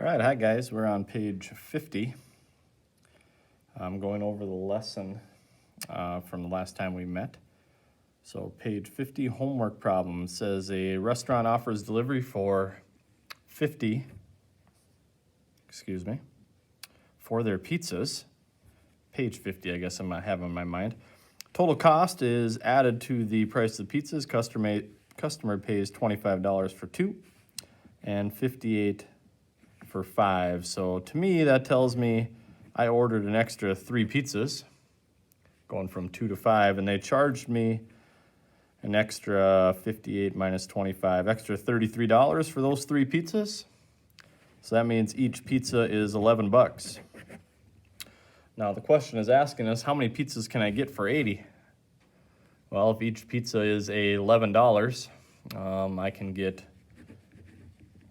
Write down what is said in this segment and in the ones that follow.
right, hi guys, we're on page 50. I'm going over the lesson from the last time we met. So page 50, homework problem, says a restaurant offers delivery for for their pizzas. Page 50, I guess I have in my mind. Total cost is added to the price of the pizzas. Customer pays $25 for 2 and $58 for 5. So to me, that tells me I ordered an extra 3 pizzas, going from 2 to 5, and they charged me an extra 58 minus 25, extra $33 for those 3 pizzas. So that means each pizza is 11 bucks. Now the question is asking us, how many pizzas can I get for 80? Well, if each pizza is $11, I can get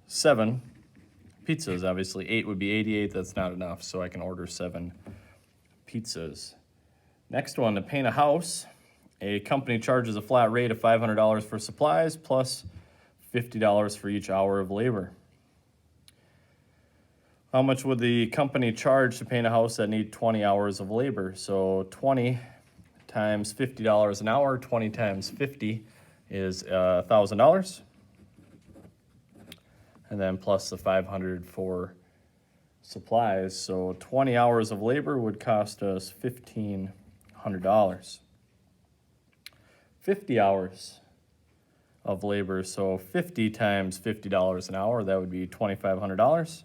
7 pizzas. Obviously 8 would be 88, that's not enough, so I can order 7 pizzas. Next one, to paint a house, a company charges a flat rate of $500 for supplies plus $50 for each hour of labor. How much would the company charge to paint a house that needs 20 hours of labor? So 20 times $50 an hour, 20 times 50 is $1,000. And then plus the 500 for supplies. So 20 hours of labor would cost us $1,500. 50 hours of labor, so 50 times $50 an hour, that would be $2,500,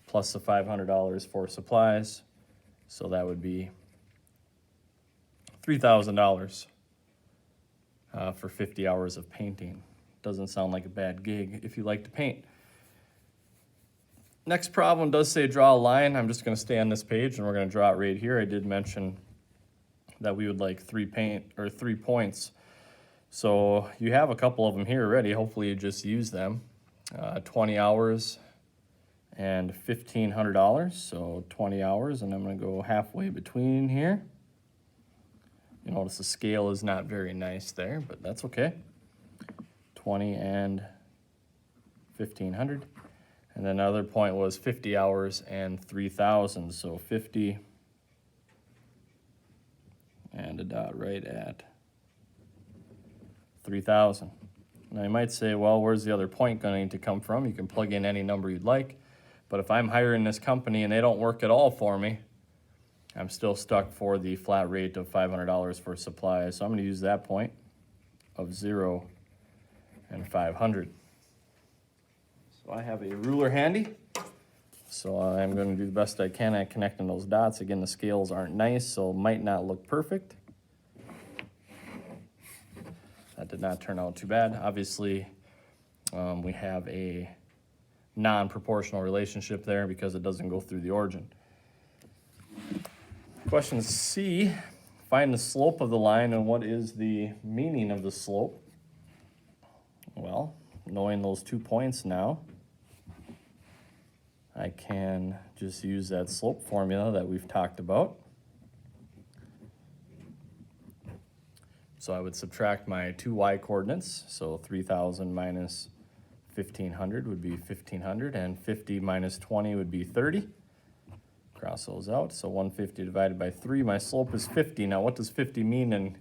plus the $500 for supplies, so that would be $3,000 for 50 hours of painting. Doesn't sound like a bad gig if you like to paint. Next problem does say draw a line. I'm just going to stay on this page and we're going to draw it right here. I did mention that we would like 3 points. So you have a couple of them here already. Hopefully you just use them. 20 hours and $1,500. So 20 hours, and I'm going to go halfway between here. You notice the scale is not very nice there, but that's okay. 20 and 1,500. And then another point was 50 hours and 3,000. So 50 and a dot right at 3,000. Now you might say, well, where's the other point going to come from? You can plug in any number you'd like. But if I'm hiring this company and they don't work at all for me, I'm still stuck for the flat rate of $500 for supplies. So I'm going to use that point of 0 and 500. So I have a ruler handy. So I'm going to do the best I can at connecting those dots. Again, the scales aren't nice, so it might not look perfect. That did not turn out too bad. Obviously, we have a non-proportional relationship there because it doesn't go through the origin. Question C, find the slope of the line and what is the meaning of the slope? Well, knowing those 2 points now, I can just use that slope formula that we've talked about. So I would subtract my 2 y coordinates, so 3,000 minus 1,500 would be 1,500, and 50 minus 20 would be 30. Cross those out, so 150 divided by 3, my slope is 50. Now what does 50 mean in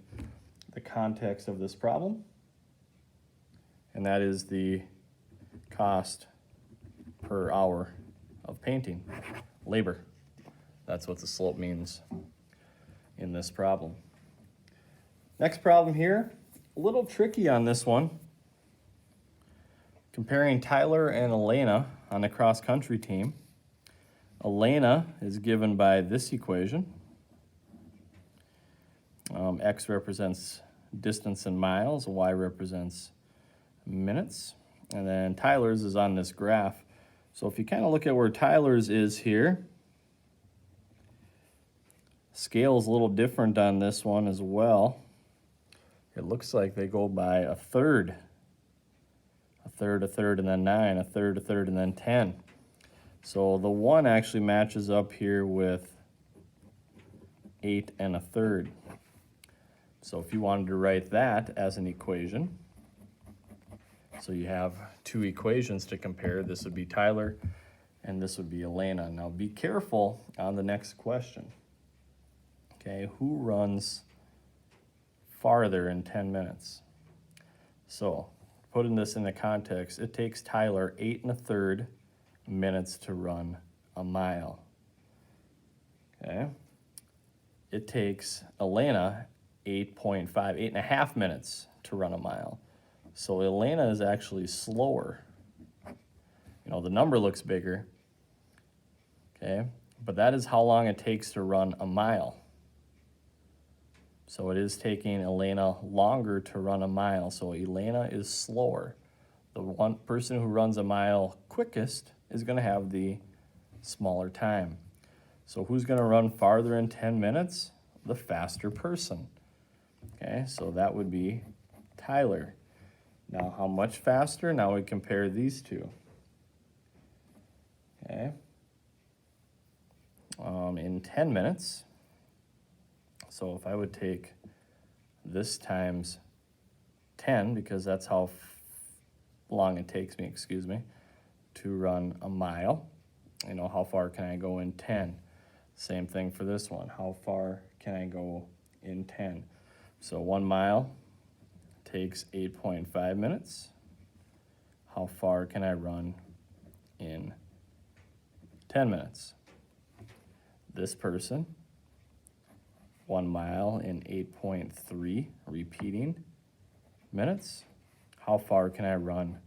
the context of this problem? And that is the cost per hour of painting, labor. That's what the slope means in this problem. Next problem here, a little tricky on this one. Comparing Tyler and Elena on the cross-country team. Elena is given by this equation. X represents distance in miles, Y represents minutes, and then Tyler's is on this graph. So if you kind of look at where Tyler's is here, scale is a little different on this one as well. It looks like they go by a third, and then 9, a third, and then 10. So the 1 actually matches up here with 8 and a third. So if you wanted to write that as an equation, so you have 2 equations to compare. This would be Tyler and this would be Elena. Now be careful on the next question. Okay, who runs farther in 10 minutes? So, putting this into context, it takes Tyler 8 1/3 minutes to run a mile. Okay, it takes Elena 8.5 minutes to run a mile. So Elena is actually slower. You know, the number looks bigger, okay, but that is how long it takes to run a mile. So it is taking Elena longer to run a mile, so Elena is slower. The one person who runs a mile quickest is going to have the smaller time. So who's going to run farther in 10 minutes? The faster person. Okay, so that would be Tyler. Now, how much faster? Now we compare these two. Okay. In 10 minutes, so if I would take this times 10, because that's how long it takes me, to run a mile. You know, how far can I go in 10? Same thing for this one. How far can I go in 10? So 1 mile takes 8.5 minutes. How far can I run in 10 minutes? This person, 1 mile in 8.3 repeating minutes. How far can I run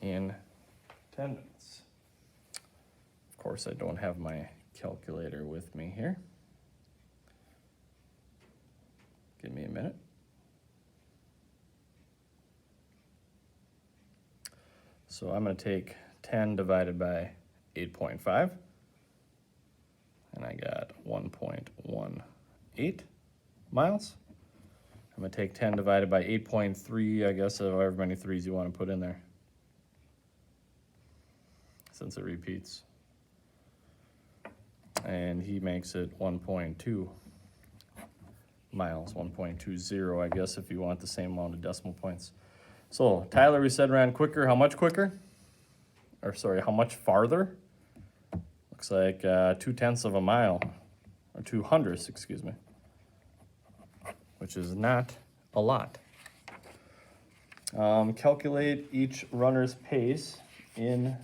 in 10 minutes? Of course, I don't have my calculator with me here. Give me a minute. So I'm going to take 10 divided by 8.5, and I got 1.18 miles. I'm going to take 10 divided by 8.3, I guess, however many threes you want to put in there, since it repeats. And he makes it 1.2 miles, 1.20, I guess, if you want the same amount of decimal points. So Tyler, we said, ran quicker. How much quicker? Or sorry, how much farther? Looks like 2/10 of a mile, or 2/100, excuse me, which is not a lot. Calculate each runner's pace in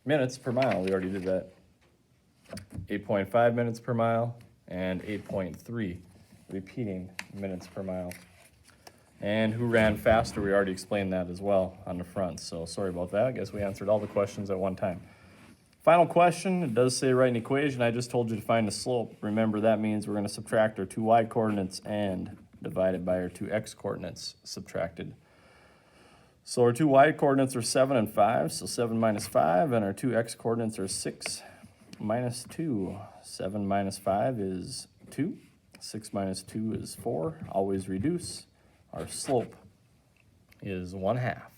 minutes per mile. We already did that. 8.5 minutes per mile and 8.3 repeating minutes per mile. And who ran faster? We already explained that as well on the front, so sorry about that. I guess we answered all the questions at one time. Final question, it does say write an equation. I just told you to find the slope. Remember, that means we're going to subtract our 2 y coordinates and divide it by our 2 x coordinates subtracted. So our 2 y coordinates are 7 and 5, so 7 minus 5, and our 2 x coordinates are 6 minus 2. 7 minus 5 is 2. 6 minus 2 is 4. Always reduce. Our slope is 1/2.